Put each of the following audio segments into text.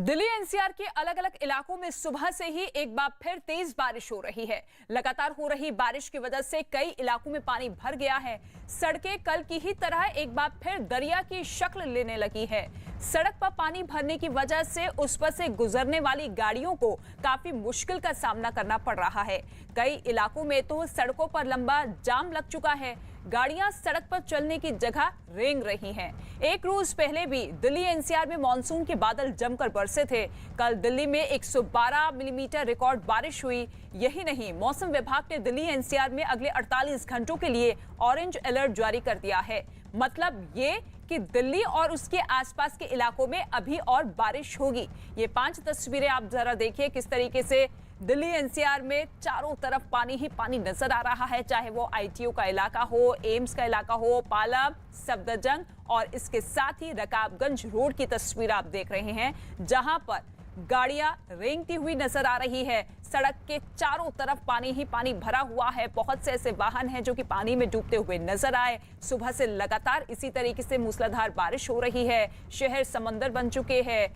Delhi NCR के अलग अलग इलाकों में सुबह से ही एक बार फिर तेज बारिश हो रही है। लगातार हो रही बारिश की वजह से कई इलाकों में पानी भर गया है। सड़कें कल की ही तरह एक बार फिर दरिया की शक्ल लेने लगी है। सड़क पर पानी भरने की वजह से उस पर से गुजरने वाली गाड़ियों को काफी मुश्किल का सामना करना पड़ रहा है। कई इलाकों में तो सड़कों पर लंबा जाम लग चुका है। गाड़ियां सड़क पर चलने की जगह रेंग रही हैं। एक रोज पहले भी दिल्ली एनसीआर में मानसून के बादल जमकर बरसे थे। कल दिल्ली में 112 मिलीमीटर रिकॉर्ड बारिश हुई। यही नहीं, मौसम विभाग ने दिल्ली एनसीआर में अगले 48 घंटों के लिए ऑरेंज अलर्ट जारी कर दिया है। मतलब ये कि दिल्ली और उसके आसपास के इलाकों में अभी और बारिश होगी। ये 5 तस्वीरें आप जरा देखिए किस तरीके से दिल्ली एनसीआर में चारों तरफ पानी ही पानी नजर आ रहा है, चाहे वो आईटीओ का इलाका हो, एम्स का इलाका हो, पालम, सफदरजंग और इसके साथ ही रकाबगंज रोड की तस्वीर आप देख रहे हैं, जहां पर गाड़ियां रेंगती हुई नजर आ रही है। सड़क के चारों तरफ पानी ही पानी भरा हुआ है। बहुत से ऐसे वाहन हैं जो कि पानी में डूबते हुए नजर आए। सुबह से लगातार इसी तरीके से मूसलाधार बारिश हो रही है। शहर समंदर बन चुके हैं।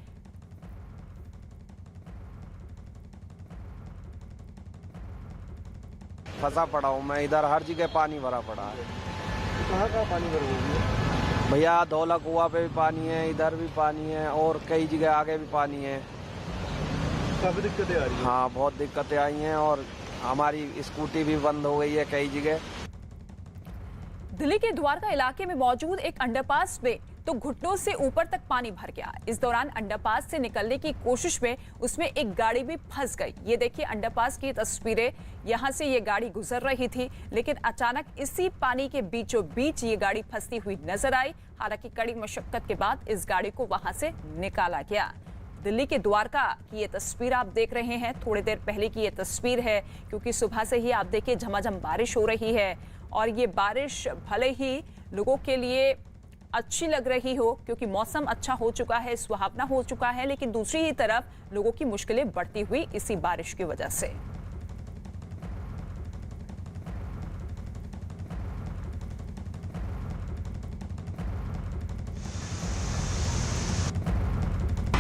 फंसा पड़ा हूँ मैं इधर, हर जगह पानी भरा पड़ा है। कहाँ पानी भर गई है? भैया धौला कुआं पे भी पानी है, इधर भी पानी है और कई जगह आगे भी पानी है। काफी दिक्कतें आ रही हैं। हाँ, बहुत दिक्कतें आई हैं और हमारी स्कूटी भी बंद हो गई है कई जगह। दिल्ली के द्वारका इलाके में मौजूद एक अंडरपास में तो घुटनों से ऊपर तक पानी भर गया। इस दौरान अंडरपास से निकलने की कोशिश में उसमें एक गाड़ी भी फंस गई। ये देखिए अंडरपास की तस्वीरें। यहां से ये गाड़ी गुजर रही थी, लेकिन अचानक इसी पानी के बीचों बीच ये गाड़ी फंसती हुई नजर आई। हालांकि कड़ी मशक्कत के बाद इस गाड़ी को वहां से निकाला गया। दिल्ली के द्वारका की ये तस्वीर आप देख रहे हैं। थोड़ी देर पहले की ये तस्वीर है, क्योंकि सुबह से ही आप देखिए झमाझम बारिश हो रही है और ये बारिश भले ही लोगों के लिए अच्छी लग रही हो क्योंकि मौसम अच्छा हो चुका है, सुहावना हो चुका है, लेकिन दूसरी ही तरफ लोगों की मुश्किलें बढ़ती हुई इसी बारिश की वजह से।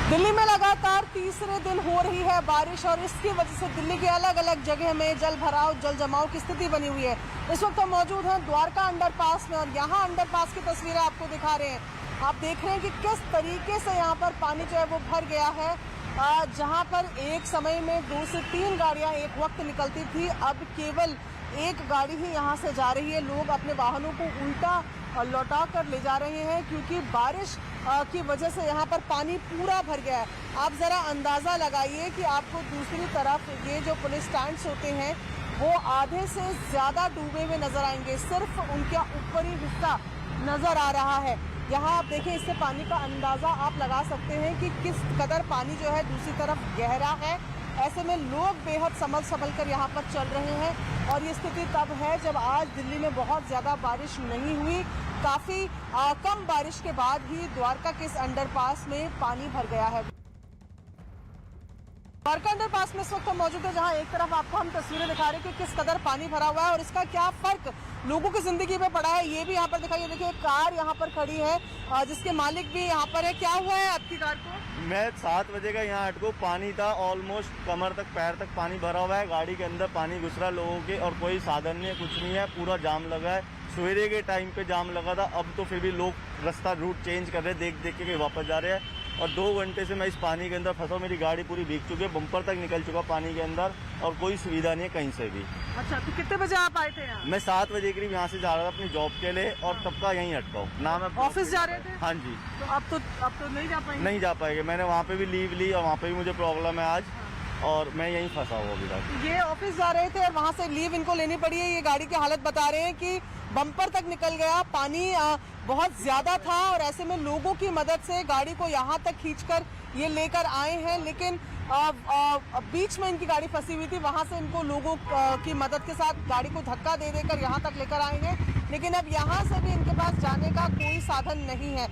दिल्ली में लगातार तीसरे दिन हो रही है बारिश और इसकी वजह से दिल्ली के अलग अलग जगह में जल भराव, जल जमाव की स्थिति बनी हुई है। इस वक्त हम मौजूद हैं द्वारका अंडरपास में और यहाँ अंडरपास की तस्वीरें आपको दिखा रहे हैं। आप देख रहे हैं कि किस तरीके से यहाँ पर पानी जो है वो भर गया है। जहाँ पर एक समय में 2 से 3 गाड़ियाँ एक वक्त निकलती थी, अब केवल एक गाड़ी ही यहाँ से जा रही है। लोग अपने वाहनों को उल्टा लौटा कर ले जा रहे हैं क्योंकि बारिश की वजह से यहाँ पर पानी पूरा भर गया है। आप ज़रा अंदाज़ा लगाइए कि आपको दूसरी तरफ ये जो पुलिस स्टैंड्स होते हैं वो आधे से ज़्यादा डूबे हुए नज़र आएंगे। सिर्फ उनका ऊपरी हिस्सा नज़र आ रहा है। यहाँ आप देखें, इससे पानी का अंदाज़ा आप लगा सकते हैं कि किस कदर पानी जो है दूसरी तरफ गहरा है। ऐसे में लोग बेहद संभल कर यहाँ पर चल रहे हैं और ये स्थिति तब है जब आज दिल्ली में बहुत ज़्यादा बारिश नहीं हुई। काफ़ी कम बारिश के बाद ही द्वारका के इस अंडरपास में पानी भर गया है। द्वारका अंडरपास में इस वक्त हम मौजूद है, जहाँ एक तरफ आपको हम तस्वीरें दिखा रहे हैं कि किस कदर पानी भरा हुआ है और इसका क्या फर्क लोगों की जिंदगी में पड़ा है, ये भी यहाँ पर दिखाइए। देखिए कार यहाँ पर खड़ी है जिसके मालिक भी यहाँ पर है। क्या हुआ है आपकी कार को? मैं 7 बजे का यहाँ हटको, पानी था ऑलमोस्ट कमर तक, पैर तक पानी भरा हुआ है। गाड़ी के अंदर पानी घुस रहा लोगों के और कोई साधन नहीं है, कुछ नहीं है, पूरा जाम लगा है। सवेरे के टाइम पे जाम लगा था, अब तो फिर भी लोग रास्ता रूट चेंज कर रहे हैं, देख के वापस जा रहे हैं। और 2 घंटे से मैं इस पानी के अंदर फंसा हूँ। मेरी गाड़ी पूरी भीग चुकी है, बम्पर तक निकल चुका पानी के अंदर और कोई सुविधा नहीं है कहीं से भी। अच्छा, तो कितने बजे आप आए थे यहाँ? मैं 7 बजे करीब यहाँ से जा रहा था अपनी जॉब के लिए और तब का यहीं अटका हूँ ना। मैं ऑफिस जा रहे थे? हाँ जी। तो अब तो नहीं जा पाएंगे? नहीं जा पाएंगे। मैंने वहाँ पे भी लीव ली और वहाँ पे भी मुझे प्रॉब्लम है आज और मैं यहीं फंसा हूँ अभी तक। ये ऑफिस जा रहे थे और वहाँ से लीव इनको लेनी पड़ी है। ये गाड़ी की हालत बता रहे हैं कि बम्पर तक निकल गया, पानी बहुत ज्यादा था और ऐसे में लोगों की मदद से गाड़ी को यहाँ तक खींचकर ये लेकर आए हैं, लेकिन बीच में इनकी गाड़ी फंसी हुई थी। वहाँ से इनको लोगों की मदद के साथ गाड़ी को धक्का दे देकर यहाँ तक लेकर आए हैं, लेकिन अब यहाँ से भी इनके पास जाने का कोई साधन नहीं है।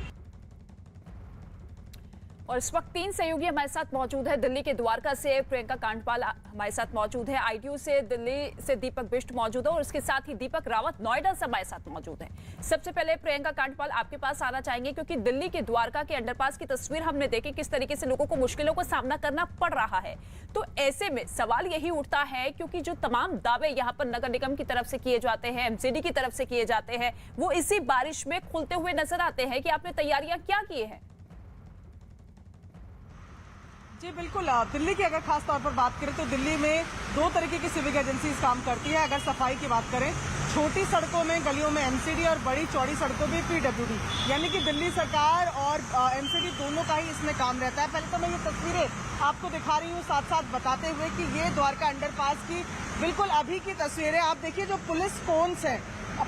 और इस वक्त 3 सहयोगी हमारे साथ मौजूद है। दिल्ली के द्वारका से प्रियंका कांडपाल हमारे साथ मौजूद है, आईटीयू से दिल्ली से दीपक बिष्ट मौजूद है और उसके साथ ही दीपक रावत नोएडा से हमारे साथ मौजूद है। सबसे पहले प्रियंका कांडपाल आपके पास आना चाहेंगे क्योंकि दिल्ली के द्वारका के अंडरपास की तस्वीर हमने देखी किस तरीके से लोगों को मुश्किलों का सामना करना पड़ रहा है। तो ऐसे में सवाल यही उठता है क्योंकि जो तमाम दावे यहाँ पर नगर निगम की तरफ से किए जाते हैं, एमसीडी की तरफ से किए जाते हैं, वो इसी बारिश में खुलते हुए नजर आते हैं कि आपने तैयारियां क्या की है? जी बिल्कुल, दिल्ली की अगर खास तौर पर बात करें तो दिल्ली में 2 तरीके की सिविक एजेंसीज काम करती है। अगर सफाई की बात करें, छोटी सड़कों में गलियों में एमसीडी और बड़ी चौड़ी सड़कों में पीडब्ल्यूडी, यानी कि दिल्ली सरकार और एमसीडी दोनों का ही इसमें काम रहता है। पहले तो मैं ये तस्वीरें आपको दिखा रही हूँ साथ साथ बताते हुए कि ये द्वारका अंडरपास की बिल्कुल अभी की तस्वीरें। आप देखिए जो पुलिस कोन्स है,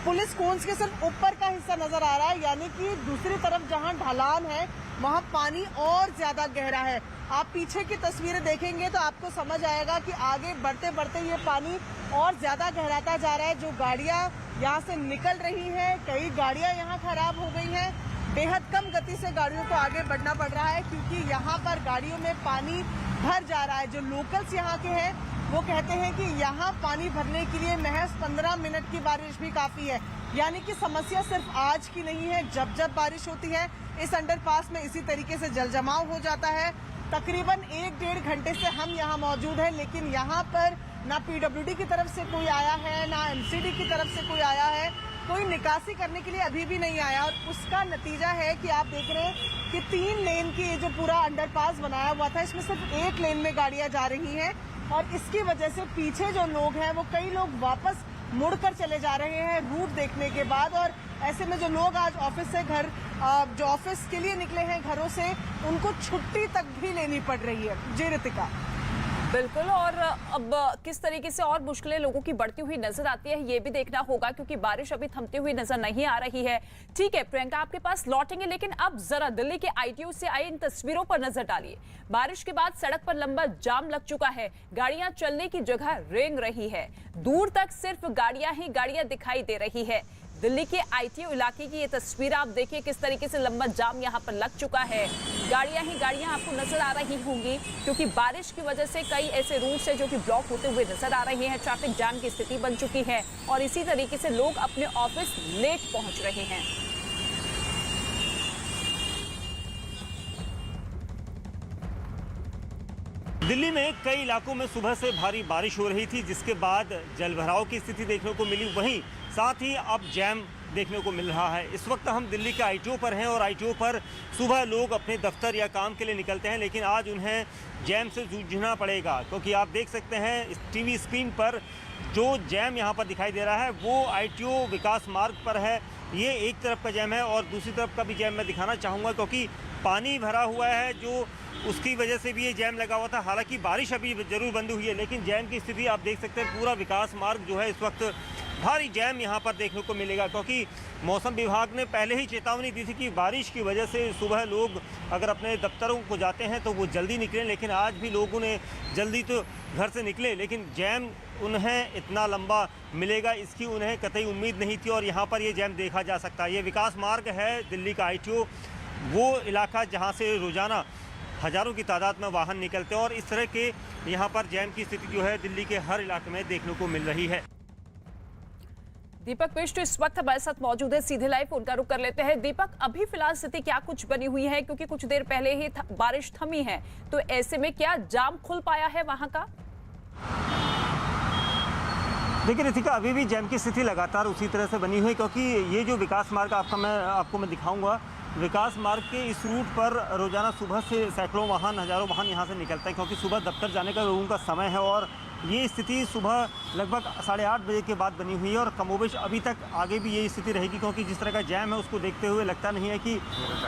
पुलिस कोन्स के सिर्फ ऊपर का हिस्सा नजर आ रहा है, यानी कि दूसरी तरफ जहां ढलान है वहां पानी और ज्यादा गहरा है। आप पीछे की तस्वीरें देखेंगे तो आपको समझ आएगा कि आगे बढ़ते बढ़ते ये पानी और ज्यादा गहराता जा रहा है। जो गाड़ियां यहाँ से निकल रही हैं, कई गाड़ियां यहाँ खराब हो गई हैं। बेहद कम गति से गाड़ियों को आगे बढ़ना पड़ रहा है क्योंकि यहाँ पर गाड़ियों में पानी भर जा रहा है। जो लोकल्स यहाँ के हैं वो कहते हैं कि यहाँ पानी भरने के लिए महज 15 मिनट की बारिश भी काफी है। यानी कि समस्या सिर्फ आज की नहीं है, जब जब बारिश होती है इस अंडरपास में इसी तरीके से जल जमाव हो जाता है। तकरीबन 1-1.5 घंटे से हम यहाँ मौजूद हैं, लेकिन यहाँ पर ना पीडब्ल्यूडी की तरफ से कोई आया है, ना एमसीडी की तरफ से कोई आया है, कोई निकासी करने के लिए अभी भी नहीं आया। और उसका नतीजा है कि आप देख रहे हैं कि 3 लेन की ये जो पूरा अंडरपास बनाया हुआ था, इसमें सिर्फ 1 लेन में गाड़ियां जा रही हैं और इसकी वजह से पीछे जो लोग हैं वो कई लोग वापस मुड़कर चले जा रहे हैं रूट देखने के बाद। और ऐसे में जो लोग आज ऑफिस से घर, जो ऑफिस के लिए निकले हैं घरों से, उनको छुट्टी तक भी लेनी पड़ रही है। जी रितिका। बिल्कुल, और अब किस तरीके से और मुश्किलें लोगों की बढ़ती हुई नजर आती है ये भी देखना होगा क्योंकि बारिश अभी थमती हुई नजर नहीं आ रही है। ठीक है प्रियंका, आपके पास लौटेंगे, लेकिन अब जरा दिल्ली के आईटीयू से आई इन तस्वीरों पर नजर डालिए। बारिश के बाद सड़क पर लंबा जाम लग चुका है, गाड़ियां चलने की जगह रेंग रही है, दूर तक सिर्फ गाड़ियां ही गाड़ियां दिखाई दे रही है। दिल्ली के आईटीयू इलाके की ये तस्वीर आप देखिए किस तरीके से लंबा जाम यहाँ पर लग चुका है। गाड़ियां ही गाड़ियां आपको नजर आ रही होंगी क्योंकि बारिश की वजह से कई ऐसे रूट्स हैं जो कि ब्लॉक होते हुए नजर आ रहे हैं। ट्रैफिक जाम की स्थिति बन चुकी है और इसी तरीके से लोग अपने ऑफिस लेट पहुंच रहे हैं। दिल्ली में कई इलाकों में सुबह से भारी बारिश हो रही थी जिसके बाद जलभराव की स्थिति देखने को मिली, वहीं साथ ही अब जैम देखने को मिल रहा है। इस वक्त हम दिल्ली के आईटीओ पर हैं और आईटीओ पर सुबह लोग अपने दफ्तर या काम के लिए निकलते हैं, लेकिन आज उन्हें जैम से जूझना पड़ेगा क्योंकि आप देख सकते हैं इस टीवी स्क्रीन पर जो जैम यहाँ पर दिखाई दे रहा है वो आईटीओ विकास मार्ग पर है। ये एक तरफ का जैम है और दूसरी तरफ का भी जैम मैं दिखाना चाहूँगा क्योंकि पानी भरा हुआ है जो उसकी वजह से भी ये जैम लगा हुआ था। हालांकि बारिश अभी जरूर बंद हुई है लेकिन जैम की स्थिति आप देख सकते हैं। पूरा विकास मार्ग जो है इस वक्त भारी जैम यहाँ पर देखने को मिलेगा क्योंकि मौसम विभाग ने पहले ही चेतावनी दी थी कि बारिश की वजह से सुबह लोग अगर अपने दफ्तरों को जाते हैं तो वो जल्दी निकलें, लेकिन आज भी लोगों ने जल्दी तो घर से निकले लेकिन जैम उन्हें इतना लंबा मिलेगा इसकी उन्हें कतई उम्मीद नहीं थी और यहाँ पर ये जैम देखा जा सकता है। ये विकास मार्ग है दिल्ली का आईटीओ, वो इलाका जहाँ से रोज़ाना हज़ारों की तादाद में वाहन निकलते हैं और इस तरह के यहाँ पर जैम की स्थिति जो है दिल्ली के हर इलाके में देखने को मिल रही है। दीपक बिष्ट इस वक्त हमारे साथ मौजूद है, सीधे लाइव उनका रुख कर लेते हैं। दीपक, अभी फिलहाल स्थिति क्या कुछ बनी हुई है क्योंकि कुछ देर पहले ही बारिश थमी है, तो ऐसे में क्या जाम खुल पाया है वहां का? देखिए रितिका, अभी भी जैम की स्थिति लगातार उसी तरह से बनी हुई क्योंकि ये जो विकास मार्ग आपको मैं दिखाऊंगा, विकास मार्ग के इस रूट पर रोजाना सुबह से सैकड़ों वाहन, हज़ारों वाहन यहाँ से निकलते हैं क्योंकि सुबह दफ्तर जाने का लोगों का समय है और ये स्थिति सुबह लगभग 8:30 बजे के बाद बनी हुई है और कमोबेश अभी तक आगे भी ये स्थिति रहेगी क्योंकि जिस तरह का जैम है उसको देखते हुए लगता नहीं है कि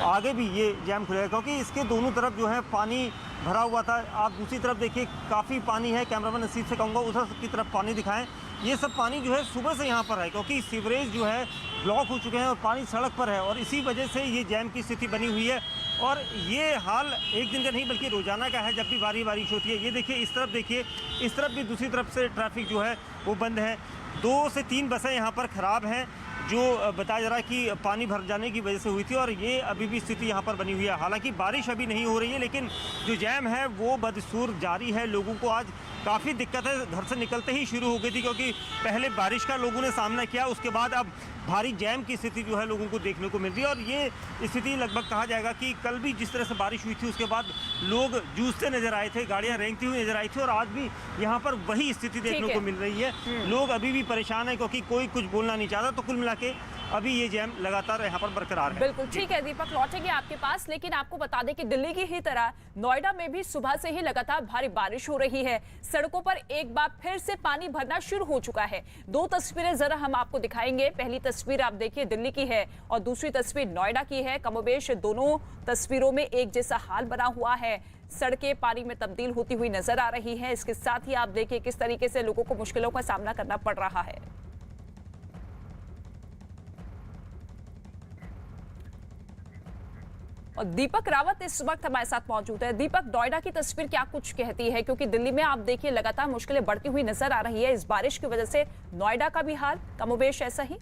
आगे भी ये जैम खुलेगा क्योंकि इसके दोनों तरफ जो है पानी भरा हुआ था। आप दूसरी तरफ देखिए काफ़ी पानी है, कैमरामैन नसीब से कहूँगा उधर की तरफ पानी दिखाएं। ये सब पानी जो है सुबह से यहाँ पर है क्योंकि सीवरेज जो है ब्लॉक हो चुके हैं और पानी सड़क पर है और इसी वजह से ये जैम की स्थिति बनी हुई है। और ये हाल एक दिन का नहीं बल्कि रोजाना का है जब भी बारिश होती है। ये देखिए इस तरफ, देखिए इस तरफ भी दूसरी तरफ से ट्रैफिक जो है वो बंद है। 2 से 3 बसें यहाँ पर ख़राब हैं जो बताया जा रहा है कि पानी भर जाने की वजह से हुई थी और ये अभी भी स्थिति यहाँ पर बनी हुई है। हालांकि बारिश अभी नहीं हो रही है, लेकिन जो जैम है वो बदस्तूर जारी है। लोगों को आज काफ़ी दिक्कतें घर से निकलते ही शुरू हो गई थी, क्योंकि पहले बारिश का लोगों ने सामना किया, उसके बाद अब भारी जैम की स्थिति जो है लोगों को देखने को मिल रही है। और ये स्थिति लगभग कहा जाएगा कि कल भी जिस तरह से बारिश हुई थी उसके बाद लोग जूझते नजर आए थे, गाड़ियां रेंगती हुई नजर आई थी, और आज भी यहाँ पर वही स्थिति देखने को मिल रही है। लोग अभी भी परेशान है क्योंकि कोई कुछ बोलना नहीं चाहता। तो कुल मिला के अभी ये जैम लगातार यहाँ पर बरकरार है। बिल्कुल ठीक है दीपक, लौटेंगे आपके पास, लेकिन आपको बता दें कि दिल्ली की ही तरह नोएडा में भी सुबह से ही लगातार भारी बारिश हो रही है। सड़कों पर एक बार फिर से पानी भरना शुरू हो चुका है। दो तस्वीरें जरा हम आपको दिखाएंगे। पहली तस्वीर आप देखिए दिल्ली की है और दूसरी तस्वीर नोएडा की है। कमोबेश दोनों तस्वीरों में एक जैसा हाल बना हुआ है। सड़कें पानी में तब्दील होती हुई नजर आ रही है। इसके साथ ही आप देखिए किस तरीके से लोगों को मुश्किलों का सामना करना पड़ रहा है। और दीपक रावत इस वक्त हमारे साथ मौजूद है। दीपक, नोएडा की तस्वीर क्या कुछ कहती है, क्योंकि दिल्ली में आप देखिए लगातार मुश्किलें बढ़ती हुई नजर आ रही है। इस बारिश की वजह से नोएडा का भी हाल कमोबेश ऐसा ही।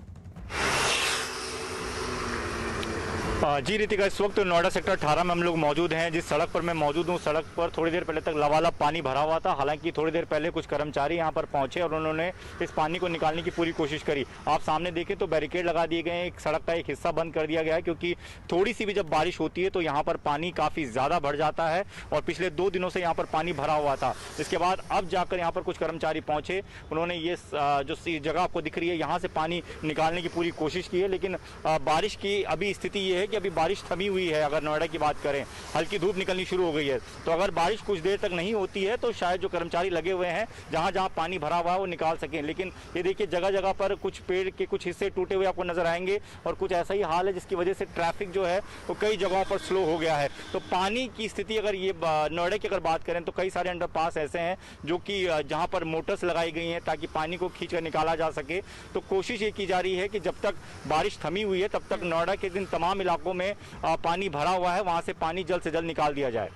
जी रितिका, इस वक्त नोएडा सेक्टर 18 में हम लोग मौजूद हैं। जिस सड़क पर मैं मौजूद हूँ, सड़क पर थोड़ी देर पहले तक लबालब पानी भरा हुआ था। हालांकि थोड़ी देर पहले कुछ कर्मचारी यहाँ पर पहुंचे और उन्होंने इस पानी को निकालने की पूरी कोशिश करी। आप सामने देखें तो बैरिकेड लगा दिए गए हैं, एक सड़क का एक हिस्सा बंद कर दिया गया है, क्योंकि थोड़ी सी भी जब बारिश होती है तो यहाँ पर पानी काफ़ी ज़्यादा भर जाता है और पिछले 2 दिनों से यहाँ पर पानी भरा हुआ था। इसके बाद अब जाकर यहाँ पर कुछ कर्मचारी पहुँचे, उन्होंने ये जो जगह आपको दिख रही है यहाँ से पानी निकालने की पूरी कोशिश की है। लेकिन बारिश की अभी स्थिति ये है कि अभी बारिश थमी हुई है। अगर नोएडा की बात करें, हल्की धूप निकलनी शुरू हो गई है, तो अगर बारिश कुछ देर तक नहीं होती है तो शायद जो कर्मचारी लगे हुए हैं जहां जहां पानी भरा हुआ है वो निकाल सकें। लेकिन ये देखिए जगह जगह पर कुछ पेड़ के कुछ हिस्से टूटे हुए आपको नजर आएंगे और कुछ ऐसा ही हाल है जिसकी वजह से ट्रैफिक जो है वो कई जगहों पर स्लो हो गया है। तो पानी की स्थिति अगर ये नोएडा की अगर बात करें तो कई सारे अंडरपास ऐसे हैं जो कि जहाँ पर मोटर्स लगाई गई हैं ताकि पानी को खींच कर निकाला जा सके। तो कोशिश ये की जा रही है कि जब तक बारिश थमी हुई है तब तक नोएडा के दिन तमाम इलाकों में पानी भरा हुआ है, वहां से पानी जल्द से जल्द निकाल दिया जाए।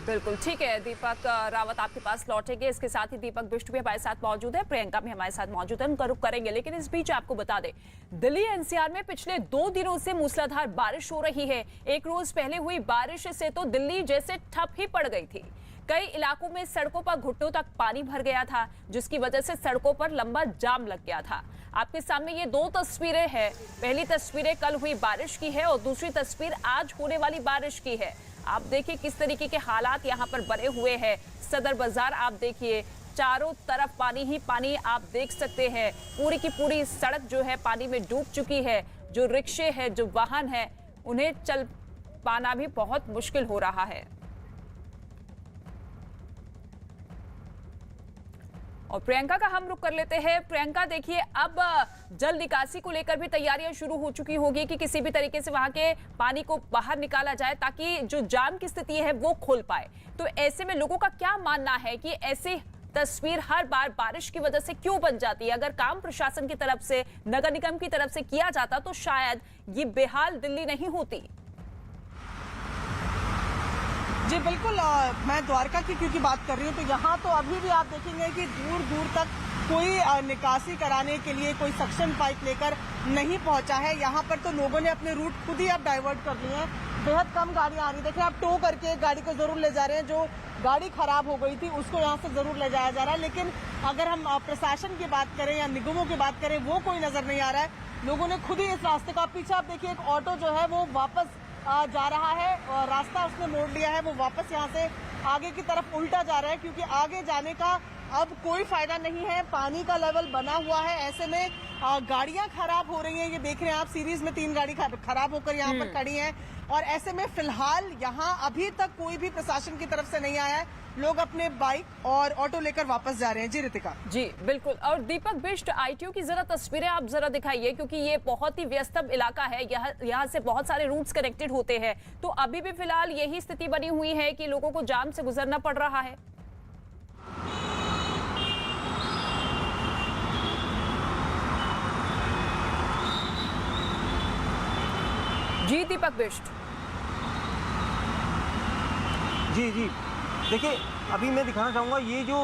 बिल्कुल ठीक है दीपक रावत, आपके पास लौटेंगे। इसके साथ ही दीपक बिष्ट भी हमारे साथ मौजूद है, प्रियंका भी हमारे साथ मौजूद है, उनका रुख करेंगे। लेकिन इस बीच आपको बता दें, दिल्ली एनसीआर में पिछले 2 दिनों से मूसलाधार बारिश हो रही है। एक रोज पहले हुई बारिश से तो दिल्ली जैसे ठप ही पड़ गई थी। कई इलाकों में सड़कों पर घुटनों तक पानी भर गया था, जिसकी वजह से सड़कों पर लंबा जाम लग गया था। आपके सामने ये 2 तस्वीरें हैं। पहली तस्वीरें कल हुई बारिश की है और दूसरी तस्वीर आज होने वाली बारिश की है। आप देखिए किस तरीके के हालात यहाँ पर बने हुए हैं। सदर बाजार आप देखिए, चारों तरफ पानी ही पानी आप देख सकते हैं। पूरी की पूरी सड़क जो है पानी में डूब चुकी है। जो रिक्शे है, जो वाहन है, उन्हें चल पाना भी बहुत मुश्किल हो रहा है। और प्रियंका का हम रुख कर लेते हैं। प्रियंका देखिए, अब जल निकासी को लेकर भी तैयारियां शुरू हो चुकी होगी कि किसी भी तरीके से वहां के पानी को बाहर निकाला जाए ताकि जो जाम की स्थिति है वो खुल पाए। तो ऐसे में लोगों का क्या मानना है कि ऐसी तस्वीर हर बार बारिश की वजह से क्यों बन जाती है? अगर काम प्रशासन की तरफ से, नगर निगम की तरफ से किया जाता तो शायद ये बेहाल दिल्ली नहीं होती। जी बिल्कुल, मैं द्वारका की क्योंकि बात कर रही हूँ, तो यहाँ तो अभी भी आप देखेंगे कि दूर दूर तक कोई निकासी कराने के लिए कोई सक्शन पाइप लेकर नहीं पहुँचा है। यहाँ पर तो लोगों ने अपने रूट खुद ही अब डाइवर्ट कर लिए हैं। बेहद कम गाड़ियाँ आ रही, देखिए आप टो करके एक गाड़ी को जरूर ले जा रहे हैं। जो गाड़ी खराब हो गई थी उसको यहाँ से जरूर ले जाया जा रहा है, लेकिन अगर हम प्रशासन की बात करें या निगमों की बात करें वो कोई नजर नहीं आ रहा है। लोगों ने खुद ही इस रास्ते का, पीछे आप देखिए एक ऑटो जो है वो वापस जा रहा है और रास्ता उसने मोड़ लिया है, वो वापस यहाँ से आगे की तरफ उल्टा जा रहा है क्योंकि आगे जाने का अब कोई फायदा नहीं है। पानी का लेवल बना हुआ है, ऐसे में गाड़ियां खराब हो रही हैं। ये देख रहे हैं आप, सीरीज में 3 गाड़ी खराब होकर यहाँ पर खड़ी हैं और ऐसे में फिलहाल यहाँ अभी तक कोई भी प्रशासन की तरफ से नहीं आया है। लोग अपने बाइक और ऑटो लेकर वापस जा रहे हैं। जी रितिका। जी बिल्कुल। और दीपक बिष्ट, आईटीओ की जरा तस्वीरें आप जरा दिखाइए, क्योंकि ये बहुत ही व्यस्त इलाका है। यहाँ से बहुत सारे रूट्स कनेक्टेड होते हैं। तो अभी भी फिलहाल यही स्थिति बनी हुई है कि लोगों को जाम से गुजरना पड़ रहा है। जी दीपक बिष्ट। जी जी, देखिए अभी मैं दिखाना चाहूँगा ये जो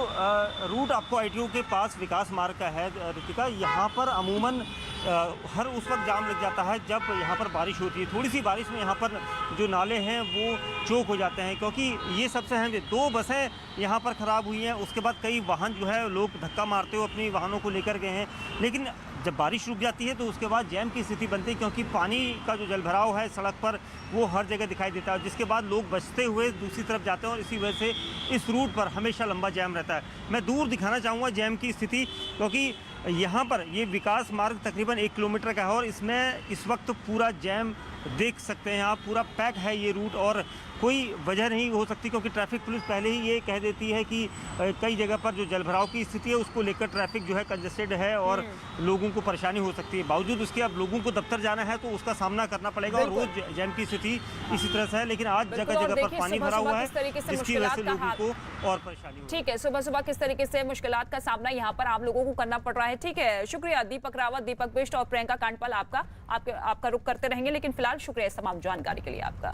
रूट आपको आईटीओ के पास विकास मार्ग का है रितिका, यहाँ पर अमूमन हर उस वक्त जाम लग जाता है जब यहाँ पर बारिश होती है। थोड़ी सी बारिश में यहाँ पर जो नाले हैं वो चौक हो जाते हैं, क्योंकि ये सबसे अहम 2 बसें यहाँ पर ख़राब हुई हैं। उसके बाद कई वाहन जो है लोग धक्का मारते हुए अपनी वाहनों को लेकर गए हैं, लेकिन जब बारिश रुक जाती है तो उसके बाद जैम की स्थिति बनती है, क्योंकि पानी का जो जलभराव है सड़क पर वो हर जगह दिखाई देता है, जिसके बाद लोग बचते हुए दूसरी तरफ जाते हैं और इसी वजह से इस रूट पर हमेशा लंबा जैम रहता है। मैं दूर दिखाना चाहूँगा जैम की स्थिति, क्योंकि यहाँ पर ये विकास मार्ग तकरीबन 1 किलोमीटर का है और इसमें इस वक्त पूरा जैम देख सकते हैं आप, पूरा पैक है ये रूट और कोई वजह नहीं हो सकती, क्योंकि ट्रैफिक पुलिस पहले ही ये कह देती है कि कई जगह पर जो जलभराव की स्थिति है उसको लेकर ट्रैफिक जो है कंजेस्टेड है और लोगों को परेशानी हो सकती है। बावजूद उसके अब लोगों को दफ्तर जाना है तो उसका सामना करना पड़ेगा और रोज जैम की स्थिति इसी तरह से है, लेकिन आज जगह जगह पर पानी भरा हुआ है जिसकी वजह से लोगों को और परेशानी हो। ठीक है, सुबह सुबह किस तरीके से मुश्किलात का सामना यहाँ पर आम लोगों को करना पड़ रहा है। ठीक है, शुक्रिया दीपक रावत, दीपक बिष्ट और प्रियंका कांडपाल, आपका रुख करते रहेंगे, लेकिन फिलहाल शुक्रिया इस तमाम जानकारी के लिए आपका।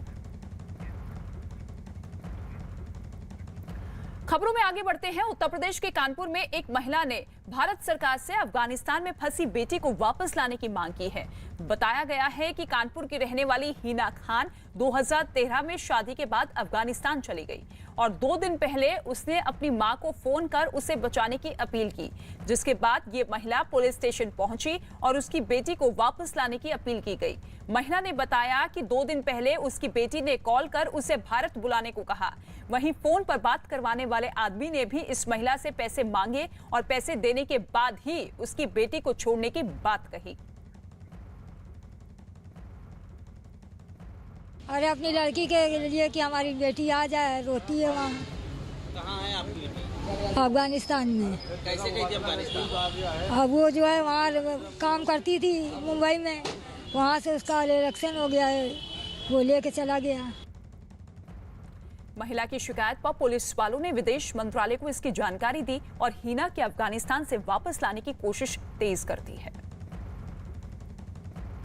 खबरों में आगे बढ़ते हैं। उत्तर प्रदेश के कानपुर में एक महिला ने भारत सरकार से अफगानिस्तान में फंसी बेटी को वापस लाने की मांग की है। बताया गया है कि कानपुर की रहने वाली हिना खान 2013 में शादी के बाद अफगानिस्तान चली गई और 2 दिन पहले उसने अपनी मां को फोन कर उसे बचाने की अपील की, जिसके बाद ये महिला पुलिस स्टेशन पहुंची और उसकी बेटी को वापस लाने की अपील की गई। महिला ने बताया कि 2 दिन पहले उसकी बेटी ने कॉल कर उसे भारत बुलाने को कहा। वहीं फोन पर बात करवाने वाले आदमी ने भी इस महिला से पैसे मांगे और पैसे देने के बाद ही उसकी बेटी को छोड़ने की बात कही। अरे अपनी लड़की के लिए कि हमारी बेटी आ जाए, रोती है वहाँ। कहाँ है आपकी बेटी? अफगानिस्तान में। कैसे गई थी अफगानिस्तान? अब वो जो है वहाँ काम करती थी मुंबई में, वहाँ से उसका इलेक्शन हो गया है, वो लेके चला गया। महिला की शिकायत पर पुलिस वालों ने विदेश मंत्रालय को इसकी जानकारी दी और हिना के अफगानिस्तान से वापस लाने की कोशिश तेज कर दी है।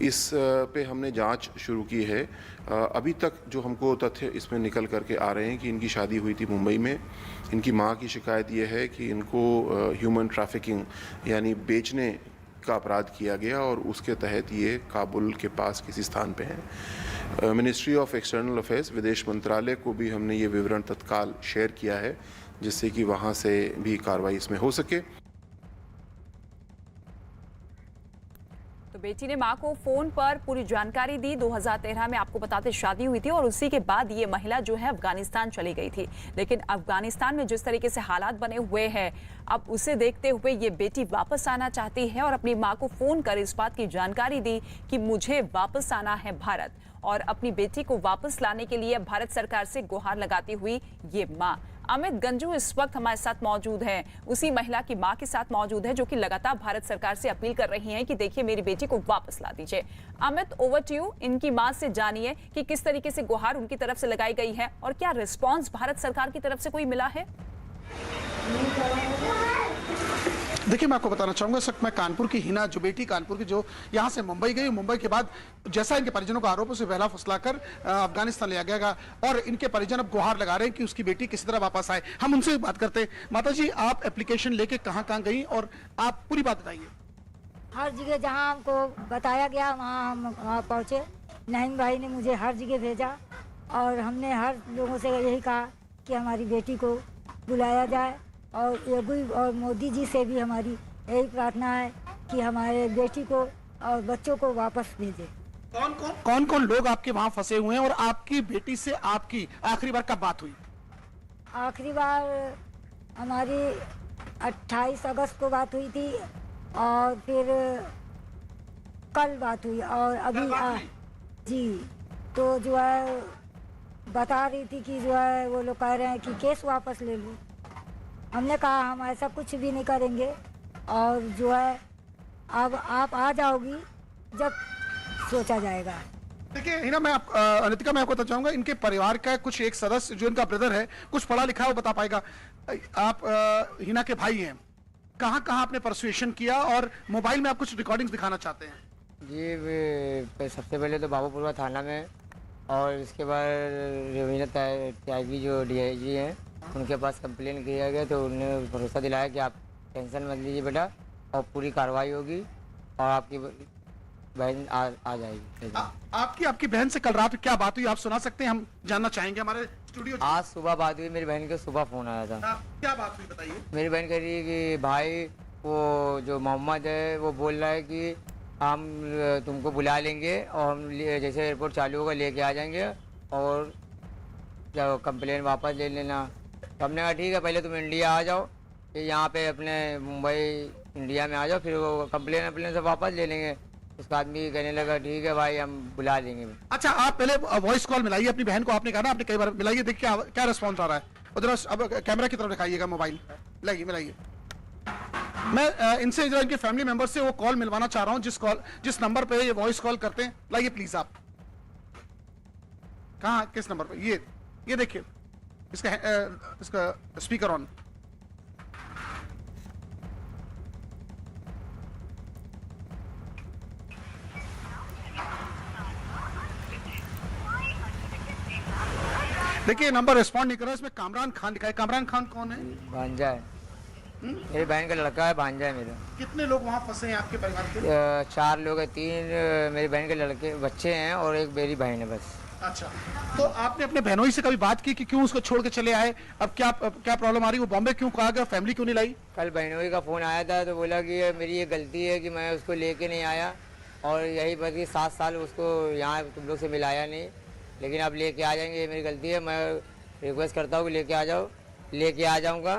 इस पे हमने जांच शुरू की है। अभी तक जो हमको तथ्य इसमें निकल करके आ रहे हैं कि इनकी शादी हुई थी मुंबई में। इनकी मां की शिकायत ये है कि इनको ह्यूमन ट्रैफिकिंग यानी बेचने का अपराध किया गया और उसके तहत ये काबुल के पास किसी स्थान पे हैं। मिनिस्ट्री ऑफ एक्सटर्नल अफेयर्स, विदेश मंत्रालय को भी हमने ये विवरण तत्काल शेयर किया है, जिससे कि वहाँ से भी कार्रवाई इसमें हो सके। तो बेटी ने मां को फोन पर पूरी जानकारी दी। 2013 में आपको बताते शादी हुई थी और उसी के बाद ये महिला जो है अफगानिस्तान चली गई थी, लेकिन अफगानिस्तान में जिस तरीके से हालात बने हुए हैं, अब उसे देखते हुए ये बेटी वापस आना चाहती है और अपनी मां को फोन कर इस बात की जानकारी दी कि मुझे वापस आना है भारत, और अपनी बेटी को वापस लाने के लिए भारत सरकार से गुहार लगाती हुई ये मां। अमित गंजू इस वक्त हमारे साथ मौजूद हैं, उसी महिला की मां के साथ मौजूद है जो कि लगातार भारत सरकार से अपील कर रही हैं कि देखिए मेरी बेटी को वापस ला दीजिए। Amit, over to you. इनकी मां से जानिए कि किस तरीके से गुहार उनकी तरफ से लगाई गई है और क्या रिस्पांस भारत सरकार की तरफ से कोई मिला है। देखिए, मैं आपको बताना चाहूंगा, इस वक्त मैं कानपुर की हिना, जो बेटी कानपुर की जो यहाँ से मुंबई गई, मुंबई के बाद जैसा इनके परिजनों का आरोप है उसे बहला फुसलाकर अफगानिस्तान ले गया और इनके परिजन अब गुहार लगा रहे हैं कि उसकी बेटी किसी तरह वापस आए। हम उनसे बात करते हैं। माता जी, आप एप्लीकेशन लेके कहाँ गई और आप पूरी बात बताइए। हर जगह जहाँ हमको बताया गया वहाँ हम वहाँ पहुँचे। नईम भाई ने मुझे हर जगह भेजा और हमने हर लोगों से यही कहा कि हमारी बेटी को बुलाया जाए, और योगी और मोदी जी से भी हमारी यही प्रार्थना है कि हमारे बेटी को और बच्चों को वापस भेजें। कौन कौन लोग आपके वहाँ फंसे हुए हैं और आपकी बेटी से आपकी आखिरी बार कब बात हुई? आखिरी बार हमारी 28 अगस्त को बात हुई थी और फिर कल बात हुई और अभी जी तो जो है बता रही थी कि जो है वो लोग कह रहे हैं कि केस वापस ले लो। हमने कहा हम ऐसा कुछ भी नहीं करेंगे और जो है अब आप आ जाओगी जब सोचा जाएगा। देखिए हिना, मैं अनितिका, मैं आपको बताना चाहूंगा, इनके परिवार का कुछ एक सदस्य जो इनका ब्रदर है, कुछ पढ़ा लिखा है, वो बता पाएगा। आप हिना के भाई हैं, कहाँ आपने परसुएशन किया और मोबाइल में आप कुछ रिकॉर्डिंग्स दिखाना चाहते हैं? जी, सबसे पहले तो बाबूपुरा थाना में और इसके बाद रवीना त्यागी जो DIG हैं उनके पास कंप्लेन किया गया, तो उन्होंने भरोसा दिलाया कि आप टेंशन मत लीजिए बेटा और पूरी कार्रवाई होगी और आपकी बहन आ जाएगी। आपकी बहन से कल रात क्या बात हुई, आप सुना सकते हैं? हम जानना चाहेंगे। हमारे स्टूडियो आज सुबह बात हुई, मेरी बहन के सुबह फोन आया था। क्या बात हुई बताइए। मेरी बहन कह रही है कि भाई वो जो मोहम्मद है वो बोल रहा है कि हम तुमको बुला लेंगे और हम जैसे एयरपोर्ट चालू होगा लेके आ जाएंगे और जो कंप्लेन वापस ले लेना। तो हमने कहा ठीक है, पहले तुम इंडिया आ जाओ, कि यहाँ पे अपने मुंबई इंडिया में आ जाओ, फिर वो कंप्लेन से वापस ले लेंगे। उसका आदमी कहने लगा ठीक है भाई हम बुला लेंगे। अच्छा, आप पहले वॉइस कॉल मिलाइए अपनी बहन को, आपने कहा ना आपने कई बार मिलाइए, देखिए क्या रिस्पॉन्स आ रहा है। उधर अब कैमरा की तरफ दिखाइएगा, मोबाइल मिलाइए। मैं इनसे जो इनके फैमिली मेंबर से वो कॉल मिलवाना चाह रहा हूँ, जिस नंबर पे ये वॉइस कॉल करते हैं। लाइए प्लीज आप। कहाँ, किस नंबर पे? ये देखिए इसका स्पीकर ऑन। देखिए नंबर रिस्पॉन्ड नहीं कर रहा है। इसमें कामरान खान लिखा है। कामरान खान कौन है? भांजा है, मेरी बहन का लड़का है, भांजा है मेरा। कितने लोग वहाँ फंसे हैं आपके परिवार के? 4 लोग हैं, 3 मेरी बहन के लड़के बच्चे हैं और एक मेरी बहन है बस। अच्छा, तो आपने अपने बहनोई से कभी बात की कि क्यों उसको छोड़ के चले आए? अब क्या प्रॉब्लम आ रही है? वो बॉम्बे क्यों आ गया? फैमिली क्यों नहीं लाई? कल बहनोई का फ़ोन आया था तो बोला कि मेरी ये गलती है कि मैं उसको लेके नहीं आया, और यही बात कि 7 साल उसको यहाँ तुम लोग से मिलाया नहीं, लेकिन अब लेके आ जाएंगे, ये मेरी गलती है। मैं रिक्वेस्ट करता हूँ कि लेके आ जाओ, लेके आ जाऊँगा,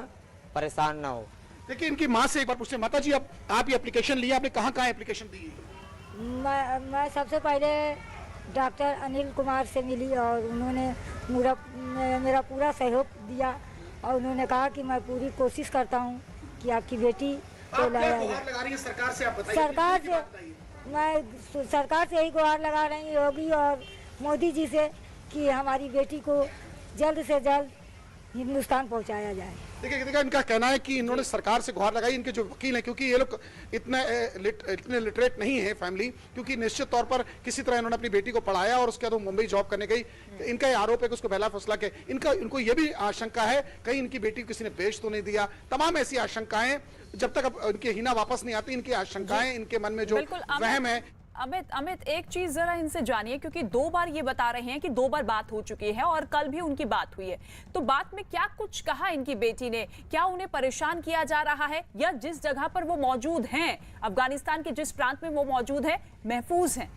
परेशान ना हो। देखिए इनकी माँ से एक बार पूछते। माता जी, आप ये एप्लीकेशन लिया, आपने कहाँ एप्लीकेशन दी? मैं सबसे पहले डॉक्टर अनिल कुमार से मिली और उन्होंने मेरा पूरा सहयोग दिया और उन्होंने कहा कि मैं पूरी कोशिश करता हूँ कि आपकी बेटी को लाया जाए। सरकार से आप बताइए। सरकार से यही गुहार लगा रही हूँ, योगी और मोदी जी से, कि हमारी बेटी को जल्द से जल्द हिंदुस्तान पहुंचाया जाए। देखिए इनका कहना है कि इन्होंने सरकार से गुहार लगाई। इनके जो वकील हैं, क्योंकि ये लोग इतने लिटरेट नहीं है फैमिली, क्योंकि निश्चित तौर पर किसी तरह इन्होंने अपनी बेटी को पढ़ाया और उसके बाद वो मुंबई जॉब करने गई। इनका ये आरोप है कि उसको बहला फुसला के इनको ये भी आशंका है कहीं इनकी बेटी को किसी ने बेच तो नहीं दिया। तमाम ऐसी आशंकाएं, जब तक अब इनके हिना वापस नहीं आती, इनकी आशंकाएं, इनके मन में जो वहम है। अमित एक चीज जरा इनसे जानिए, क्योंकि 2 बार ये बता रहे हैं कि 2 बार बात हो चुकी है और कल भी उनकी बात हुई है। तो बात में क्या कुछ कहा इनकी बेटी ने? क्या उन्हें परेशान किया जा रहा है, या जिस जगह पर वो मौजूद हैं, अफगानिस्तान के जिस प्रांत में वो मौजूद है, महफूज हैं?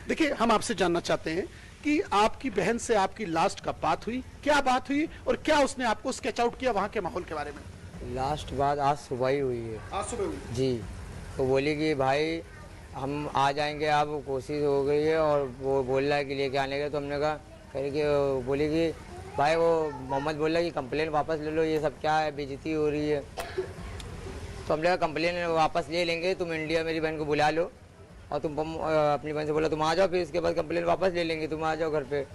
देखिए हम आपसे जानना चाहते हैं कि आपकी बहन से आपकी लास्ट कब बात हुई, क्या बात हुई, और क्या उसने आपको स्केच आउट किया वहाँ के माहौल के बारे में? लास्ट बात आज सुबह ही हुई है। आज सुबह हुई जी। तो बोली कि भाई हम आ जाएंगे, अब कोशिश हो गई है, और वो बोल रहा है कि लेके आने का। तो हमने कहा कि बोली कि भाई वो मोहम्मद बोल रहा है कि कंप्लेन वापस ले लो, ये सब क्या है, बेइज्जती हो रही है। तो हमने कहा कंप्लेन वापस ले लेंगे, तुम इंडिया मेरी बहन को बुला लो, और तुम अपनी बहन से बोला तुम आ जाओ, फिर इसके बाद कंप्लेन वापस ले लेंगे, तुम आ जाओ घर पे।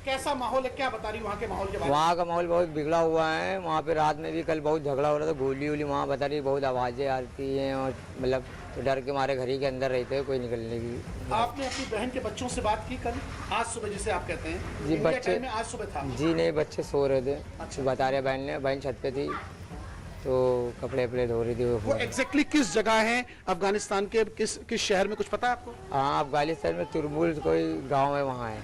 कैसा माहौल है, क्या बता रही वहाँ के माहौल के बारे में? वहाँ का माहौल बहुत बिगड़ा हुआ है। वहाँ पे रात में भी कल बहुत झगड़ा हो रहा था, गोली वोली वहाँ बता रही, बहुत आवाज़ें आती हैं, और मतलब तो डर के मारे घर ही के अंदर रहते हैं, कोई निकलने की। आपने अपनी बहन के बच्चों से बात की कल, आज सुबह जिसे आप कहते हैं? जी बच्चे आज सुबह था? जी नहीं, बच्चे सो रहे थे। अच्छा। बता रहे बहन छत पे थी, तो कपड़े वपड़े धो रही थी। वो एग्जैक्टली किस जगह है अफगानिस्तान के, किस शहर में, कुछ पता है आपको? हाँ, अफगानिस्तान में तुरमुल कोई गाँव है, वहाँ है,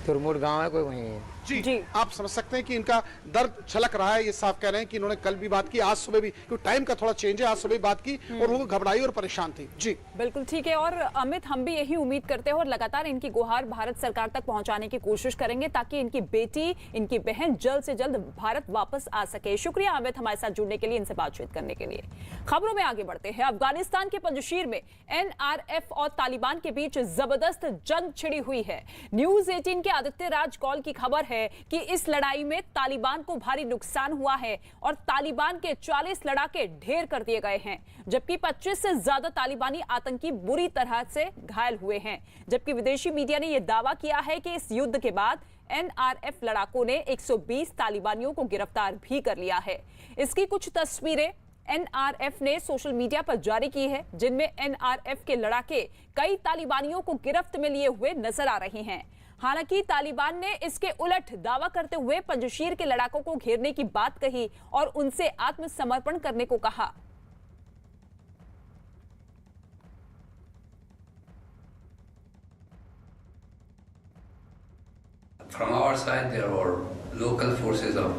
तुरमुर गांव है कोई, वहीं है। जी आप समझ सकते हैं कि इनका दर्द छलक रहा है। ये साफ कह रहे हैं कि इन्होंने कल भी बात की, आज सुबह भी, क्योंकि टाइम का थोड़ा चेंज है, आज सुबह बात की और वो घबराई और परेशान थी। जी बिल्कुल ठीक है। और अमित, हम भी यही उम्मीद करते हैं और लगातार इनकी गुहार भारत सरकार तक पहुंचाने की कोशिश करेंगे, ताकि इनकी बेटी, इनकी बहन जल्द से जल्द भारत वापस आ सके। शुक्रिया अमित, हमारे साथ जुड़ने के लिए, इनसे बातचीत करने के लिए। खबरों में आगे बढ़ते हैं। अफगानिस्तान के पंजशीर में NRF और तालिबान के बीच जबरदस्त जंग छिड़ी हुई है। न्यूज 18 के आदित्य राज कॉल की खबर है कि इस लड़ाई में तालिबान को भारी नुकसान हुआ है और तालिबान के 40 लड़ाके ढेर कर दिए गए हैं, जबकि 25 से ज्यादा तालिबानी आतंकी बुरी तरह से घायल हुए हैं। जबकि विदेशी मीडिया ने यह दावा किया है कि इस युद्ध के बाद NRF लड़ाकों ने 120 तालिबानियों को गिरफ्तार भी कर लिया है। इसकी कुछ तस्वीरें NRF ने सोशल मीडिया पर जारी की है, जिनमें NRF के लड़ाके कई तालिबानियों को गिरफ्त में लिए हुए नजर आ रहे हैं। हालांकि तालिबान ने इसके उलट दावा करते हुए पंजशीर के लड़ाकों को घेरने की बात कही और उनसे आत्मसमर्पण करने को कहा। From our side, there were local forces of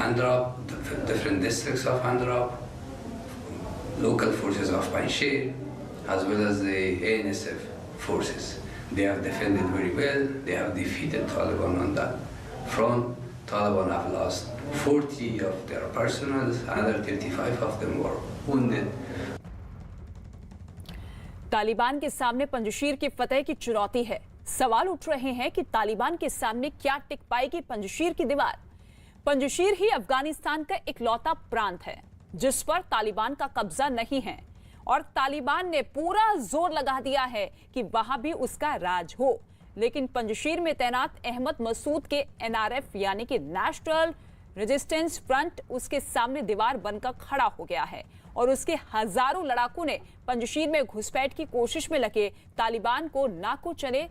Andrab, different districts of Andrab, local forces of Panjshir, as well as the ANSF forces. They have defended very well. They have defeated Taliban on that front. Taliban have lost 40 of their personnel, another 35 of them were wounded. Taliban के सामने पंजशीर की फतेह की चुनौती है। सवाल उठ रहे हैं कि तालिबान के सामने क्या टिक पाएगी पंजशीर की दीवार। पंजशीर ही अफगानिस्तान का इकलौता प्रांत है जिस पर तालिबान का कब्जा नहीं है और तालिबान ने पूरा जोर लगा दिया है कि वहां भी उसका राज हो। लेकिन पंजशीर में तैनात अहमद मसूद के NRF यानी कि नेशनल रेजिस्टेंस फ्रंट उसके सामने दीवार बनकर खड़ा हो गया है और उसके हजारों लड़ाकों ने पंजशीर में घुसपैठ की कोशिश में लगे तालिबान को नाको चने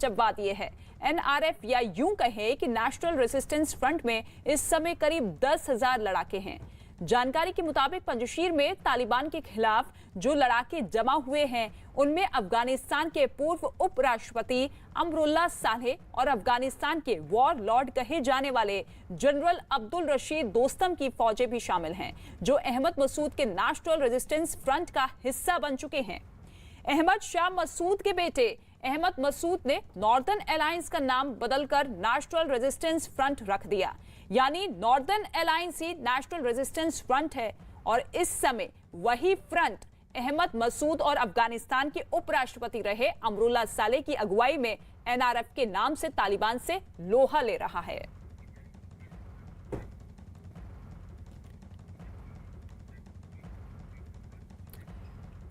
चबवा दिए हैं। NRF या यूं कहे कि नेशनल रेजिस्टेंस फ्रंट में इस समय करीब 10,000 लड़ाके हैं। जानकारी के मुताबिक पंजशीर में तालिबान के खिलाफ जो लड़ाके जमा हुए हैं उनमें अफगानिस्तान के पूर्व उपराष्ट्रपति अमरुल्लाह सालेह और अफगानिस्तान के वॉर लॉर्ड कहे जाने वाले जनरल अब्दुल रशीद दोस्तम की फौजें भी शामिल हैं जो अहमद मसूद के नेशनल रेजिस्टेंस फ्रंट का हिस्सा बन चुके हैं। अहमद शाह मसूद के बेटे अहमद मसूद ने नॉर्दर्न अलायंस का नाम बदलकर नेशनल रेजिस्टेंस फ्रंट रख दिया, यानी नॉर्दर्न अलायंस ही नेशनल रेजिस्टेंस फ्रंट है और इस समय वही फ्रंट अहमद मसूद और अफगानिस्तान के उपराष्ट्रपति रहे अमरुल्लाह सालेह की अगुवाई में NRF के नाम से तालिबान से लोहा ले रहा है।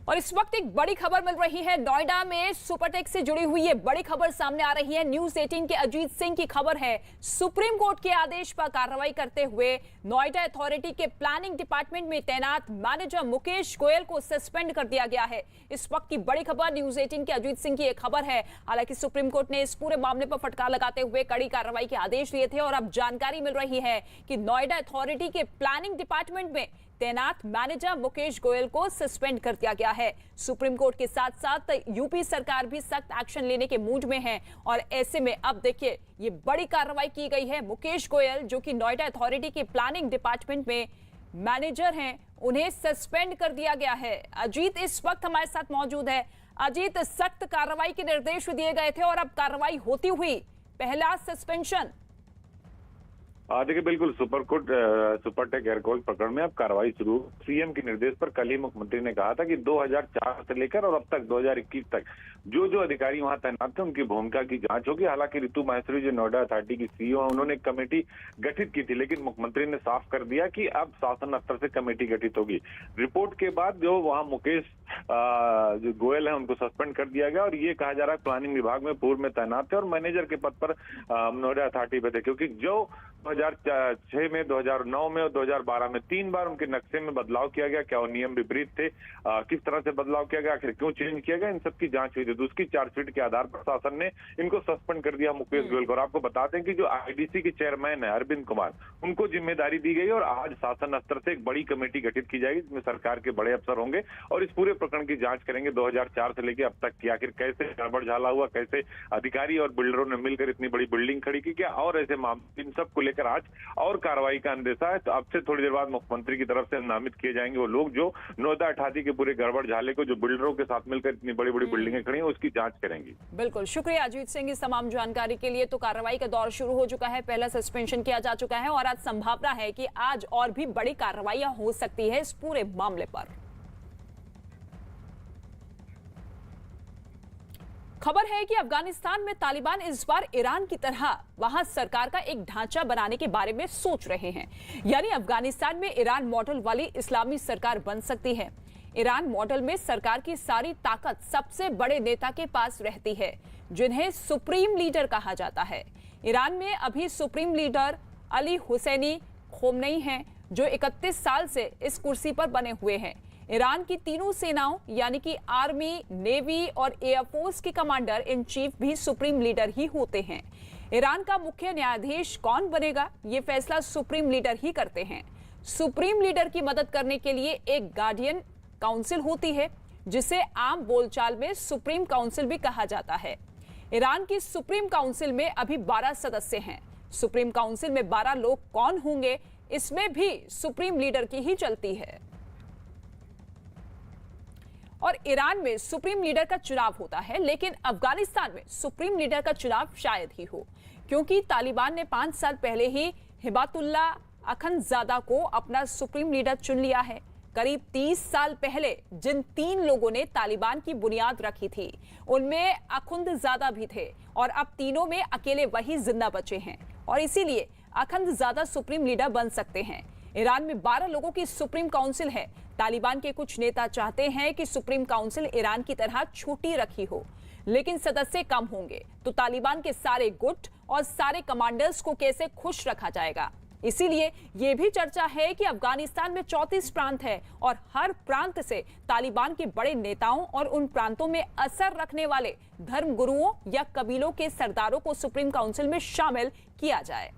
और इस वक्त एक बड़ी खबर मिल रही है। नोएडा में सुपरटेक से जुड़ी हुई ये बड़ी खबर सामने आ रही है। न्यूज़ 18 के अजीत सिंह की खबर है। सुप्रीम कोर्ट के आदेश पर कार्रवाई करते हुए नोएडा अथॉरिटी के प्लानिंग डिपार्टमेंट में तैनात मैनेजर मुकेश गोयल को सस्पेंड कर दिया गया है। इस वक्त की बड़ी खबर न्यूज़ 18 के अजीत सिंह की एक खबर है। हालांकि सुप्रीम कोर्ट ने इस पूरे मामले पर फटकार लगाते हुए कड़ी कार्रवाई के आदेश दिए थे और अब जानकारी मिल रही है कि नोएडा अथॉरिटी के प्लानिंग डिपार्टमेंट में तैनात मैनेजर मुकेश गोयल को सस्पेंड कर दिया गया है। सुप्रीम कोर्ट के साथ साथ यूपी सरकार भी सख्त एक्शन लेने के मूड में है और ऐसे में अब देखिए ये बड़ी कार्रवाई की गई है। मुकेश गोयल जो कि नोएडा अथॉरिटी के प्लानिंग डिपार्टमेंट में मैनेजर हैं, उन्हें सस्पेंड कर दिया गया है। अजीत इस वक्त हमारे साथ मौजूद है। अजीत, सख्त कार्रवाई के निर्देश दिए गए थे और अब कार्रवाई होती हुई पहला सस्पेंशन। देखिए बिल्कुल सुपरटेक एयरक्राफ्ट प्रकरण में अब कार्रवाई शुरू। सीएम के निर्देश पर कल ही मुख्यमंत्री ने कहा था कि 2004 से लेकर और अब तक 2021 तक जो अधिकारी वहां तैनात थे उनकी भूमिका की जांच होगी। हालांकि ऋतु माहेश्वरी जो नोएडा अथॉरिटी की सीईओ है उन्होंने कमेटी गठित की थी, लेकिन मुख्यमंत्री ने साफ कर दिया कि अब शासन स्तर से कमेटी गठित होगी। रिपोर्ट के बाद जो वहां मुकेश जो गोयल है उनको सस्पेंड कर दिया गया और ये कहा जा रहा है प्लानिंग विभाग में पूर्व में तैनात थे और मैनेजर के पद पर नोएडा अथॉरिटी पे थे, क्योंकि जो 2006 में, 2009 में और 2012 में 3 बार उनके नक्शे में बदलाव किया गया। क्या वो नियम विपरीत थे, किस तरह से बदलाव किया गया, आखिर क्यों चेंज किया गया, इन सब की जांच हुई थी। तो उसकी चार्जशीट के आधार पर शासन ने इनको सस्पेंड कर दिया मुकेश गोयल को। और आपको बताते हैं कि जो IDC के चेयरमैन है अरविंद कुमार, उनको जिम्मेदारी दी गई और आज शासन स्तर से एक बड़ी कमेटी गठित की जाएगी जिसमें सरकार के बड़े अफसर होंगे और इस पूरे प्रकरण की जांच करेंगे 2004 से लेकर अब तक की आखिर कैसे गड़बड़ झाला हुआ, कैसे अधिकारी और बिल्डरों ने मिलकर इतनी बड़ी बिल्डिंग खड़ी की, क्या और ऐसे मामले, इन सब को लेकर आज और कार्रवाई का अंदेशा है। तो अब से थोड़ी देर बाद मुख्यमंत्री की तरफ से नामित किए जाएंगे वो लोग जो नोएडा अथॉरिटी के पूरे गड़बड़ झाले को, जो बिल्डरों के साथ मिलकर इतनी बड़ी बड़ी बिल्डिंगें खड़ी हैं, उसकी जांच करेंगी। बिल्कुल, शुक्रिया अजीत सिंह इस तमाम जानकारी के लिए। तो कार्रवाई का दौर शुरू हो चुका है, पहला सस्पेंशन किया जा चुका है और आज संभावना है कि आज और भी बड़ी कार्रवाइयां हो सकती है इस पूरे मामले पर। खबर है कि अफगानिस्तान में तालिबान इस बार ईरान की तरह वहां सरकार का एक ढांचा बनाने के बारे में सोच रहे हैं, यानी अफगानिस्तान में ईरान मॉडल वाली इस्लामी सरकार बन सकती है। ईरान मॉडल में सरकार की सारी ताकत सबसे बड़े नेता के पास रहती है जिन्हें सुप्रीम लीडर कहा जाता है। ईरान में अभी सुप्रीम लीडर अली हुसैनी खोमनेई हैं जो 31 साल से इस कुर्सी पर बने हुए हैं। ईरान की तीनों सेनाओं यानी कि आर्मी, नेवी और एयरफोर्स के कमांडर इन चीफ भी सुप्रीम लीडर ही होते हैं। ईरान का मुख्य न्यायाधीश कौन बनेगा, ये फैसला सुप्रीम लीडर ही करते हैं। सुप्रीम लीडर की मदद करने के लिए एक गार्डियन काउंसिल होती है, जिसे आम बोलचाल में सुप्रीम काउंसिल भी कहा जाता है। ईरान की सुप्रीम काउंसिल में अभी 12 सदस्य हैं। सुप्रीम काउंसिल में 12 लोग कौन होंगे, इसमें भी सुप्रीम लीडर की ही चलती है। और ईरान में सुप्रीम लीडर का चुनाव होता है, लेकिन अफगानिस्तान में सुप्रीम लीडर का चुनाव शायद ही हो, क्योंकि तालिबान ने 5 साल पहले ही हिबातुल्लाह अखंदजादा को अपना सुप्रीम लीडर चुन लिया है। करीब 30 साल पहले जिन 3 लोगों ने तालिबान की बुनियाद रखी थी, उनमें अखंदजादा भी थे और अब तीनों में अकेले वही जिंदा बचे हैं और इसीलिए अखंदजादा सुप्रीम लीडर बन सकते हैं। ईरान में 12 लोगों की सुप्रीम काउंसिल है। तालिबान के कुछ नेता चाहते हैं कि सुप्रीम काउंसिल ईरान की तरह छोटी रखी हो, लेकिन सदस्य कम होंगे तो तालिबान के सारे गुट और सारे कमांडर्स को कैसे खुश रखा जाएगा। इसीलिए यह भी चर्चा है कि अफगानिस्तान में 34 प्रांत है और हर प्रांत से तालिबान के बड़े नेताओं और उन प्रांतों में असर रखने वाले धर्म गुरुओं या कबीलों के सरदारों को सुप्रीम काउंसिल में शामिल किया जाए।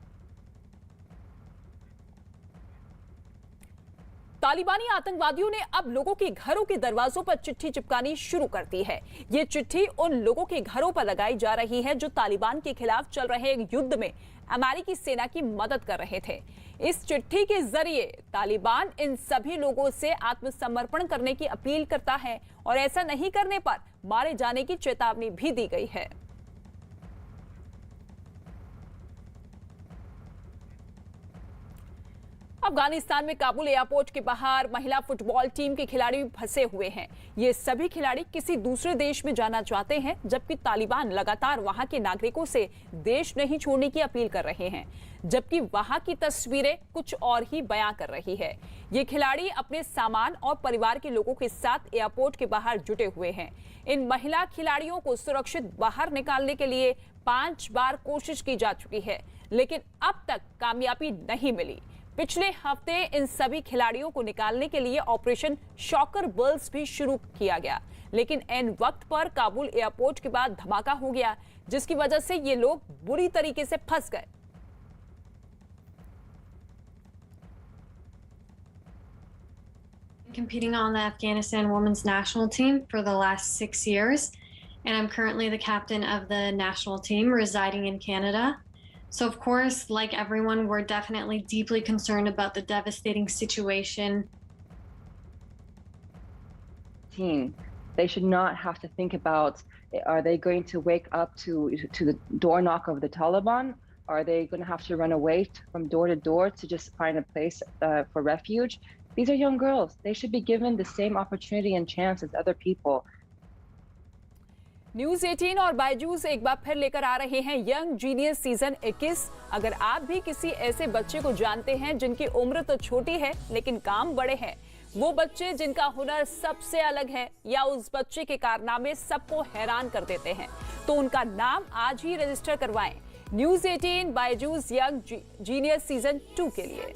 तालिबानी आतंकवादियों ने अब लोगों के घरों के दरवाजों पर चिट्ठी चिपकानी शुरू कर दी है। ये चिट्ठी उन लोगों के घरों पर लगाई जा रही है जो तालिबान के खिलाफ चल रहे युद्ध में अमेरिकी सेना की मदद कर रहे थे। इस चिट्ठी के जरिए तालिबान इन सभी लोगों से आत्मसमर्पण करने की अपील करता है और ऐसा नहीं करने पर मारे जाने की चेतावनी भी दी गई है। अफगानिस्तान में काबुल एयरपोर्ट के बाहर महिला फुटबॉल टीम के खिलाड़ी फंसे हुए हैं। ये सभी खिलाड़ी किसी दूसरे देश में जाना चाहते हैं, जबकि तालिबान लगातार वहां के नागरिकों से देश नहीं छोड़ने की अपील कर रहे हैं, जबकि वहां की तस्वीरें कुछ और ही बयां कर रही है। ये खिलाड़ी अपने सामान और परिवार के लोगों के साथ एयरपोर्ट के बाहर जुटे हुए हैं। इन महिला खिलाड़ियों को सुरक्षित बाहर निकालने के लिए 5 बार कोशिश की जा चुकी है, लेकिन अब तक कामयाबी नहीं मिली। पिछले हफ्ते इन सभी खिलाड़ियों को निकालने के लिए ऑपरेशन शॉकर बर्ल्स भी शुरू किया गया, लेकिन एन वक्त पर काबुल एयरपोर्ट के बाद धमाका हो गया, जिसकी वजह से ये लोग बुरी तरीके से फंस गए। Competing on the Afghanistan women's national team for the last 6 years, and I'm currently the captain of the national team residing in Canada. So of course, like everyone, we're definitely deeply concerned about the devastating situation. They should not have to think about, are they going to wake up to the door knock of the Taliban? Are they going to have to run away from door to door to just find a place for refuge? These are young girls. They should be given the same opportunity and chance as other people. News 18 और बायजूस एक बार फिर लेकर आ रहे हैं young genius season 21। अगर आप भी किसी ऐसे बच्चे को जानते हैं जिनकी उम्र तो छोटी है लेकिन काम बड़े हैं, वो बच्चे जिनका हुनर सबसे अलग है या उस बच्चे के कारनामे सबको हैरान कर देते हैं, तो उनका नाम आज ही रजिस्टर करवाएं news 18 Byju's young genius season 2 के लिए।